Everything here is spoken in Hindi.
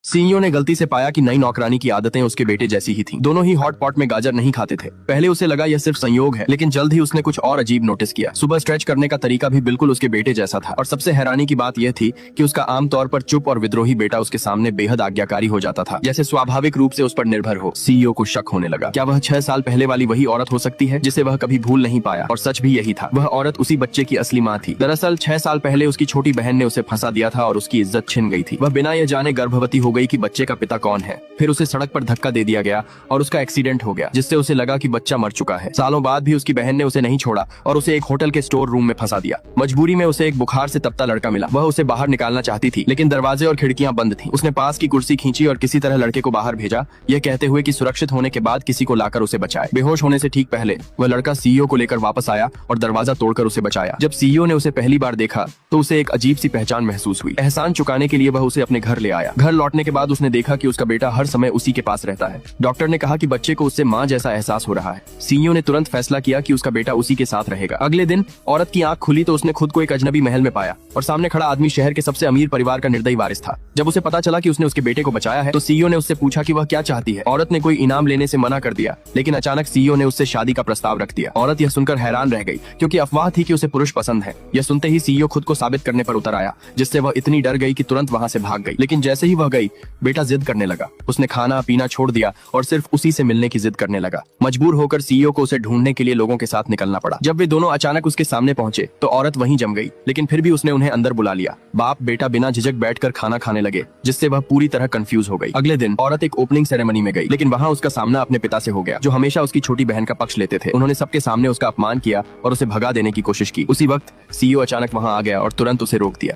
सीईओ ने गलती से पाया कि नई नौकरानी की आदतें उसके बेटे जैसी ही थीं। दोनों ही हॉट पॉट में गाजर नहीं खाते थे। पहले उसे लगा यह सिर्फ संयोग है, लेकिन जल्द ही उसने कुछ और अजीब नोटिस किया। सुबह स्ट्रेच करने का तरीका भी बिल्कुल उसके बेटे जैसा था, और सबसे हैरानी की बात यह थी कि उसका आमतौर पर चुप और विद्रोही बेटा उसके सामने बेहद आज्ञाकारी हो जाता था, जैसे स्वाभाविक रूप से उस पर निर्भर हो। सीईओ को शक होने लगा, क्या वह 6 साल पहले वाली वही औरत हो सकती है जिसे वह कभी भूल नहीं पाया। और सच भी यही था, वह औरत उसी बच्चे की असली माँ थी। दरअसल 6 साल पहले उसकी छोटी बहन ने उसे फंसा दिया था और उसकी इज्जत छिन गई थी। वह बिना यह जाने गर्भवती हो गई कि बच्चे का पिता कौन है। फिर उसे सड़क पर धक्का दे दिया गया और उसका एक्सीडेंट हो गया, जिससे उसे लगा कि बच्चा मर चुका है। सालों बाद भी उसकी बहन ने उसे नहीं छोड़ा और उसे एक होटल के स्टोर रूम में फंसा दिया। मजबूरी में उसे एक बुखार से तपता लड़का मिला। वह उसे बाहर निकालना चाहती थी, लेकिन दरवाजे और खिड़कियां बंद थीं। उसने पास की कुर्सी खींची और किसी तरह लड़के को बाहर भेजा, यह कहते हुए कि सुरक्षित होने के बाद किसी को लाकर उसे बचाए। बेहोश होने से ठीक पहले वह लड़का सीईओ को लेकर वापस आया और दरवाजा तोड़कर उसे बचाया। जब सीईओ ने उसे पहली बार देखा तो उसे एक अजीब सी पहचान महसूस हुई। एहसान चुकाने के लिए वह उसे अपने घर ले आया। घर लौटने के बाद उसने देखा कि उसका बेटा हर समय उसी के पास रहता है। डॉक्टर ने कहा कि बच्चे को उससे माँ जैसा एहसास हो रहा है। सीईओ ने तुरंत फैसला किया कि उसका बेटा उसी के साथ रहेगा। अगले दिन औरत की आंख खुली तो उसने खुद को एक अजनबी महल में पाया, और सामने खड़ा आदमी शहर के सबसे अमीर परिवार का निर्दयी वारिस था। जब उसे पता चला कि उसने उसके बेटे को बचाया है तो सीईओ ने उससे पूछा कि वह क्या चाहती है। औरत ने कोई इनाम लेने से मना कर दिया, लेकिन अचानक सीईओ ने उससे शादी का प्रस्ताव रख दिया। औरत यह सुनकर हैरान रह गई, क्योंकि अफवाह थी कि उसे पुरुष पसंद है। यह सुनते ही सीईओ खुद को साबित करने पर उतर आया, जिससे वह इतनी डर गई कि तुरंत वहाँ से भाग गई। लेकिन जैसे ही वह गई, बेटा जिद करने लगा। उसने खाना पीना छोड़ दिया और सिर्फ उसी से मिलने की जिद करने लगा। मजबूर होकर सीईओ को उसे ढूंढने के लिए लोगों के साथ निकलना पड़ा। जब वे दोनों अचानक उसके सामने पहुंचे तो औरत वहीं जम गई, लेकिन फिर भी उसने उन्हें अंदर बुला लिया। बाप बेटा बिना झिझक बैठकर खाना खाने लगे, जिससे वह पूरी तरह कंफ्यूज हो गई। अगले दिन औरत एक ओपनिंग सेरेमनी में गई, लेकिन वहाँ उसका सामना अपने पिता से हो गया, जो हमेशा उसकी छोटी बहन का पक्ष लेते थे। उन्होंने सबके सामने उसका अपमान किया और उसे भगा देने की कोशिश की। उसी वक्त सीईओ अचानक वहाँ आ गया और तुरंत उसे रोक दिया।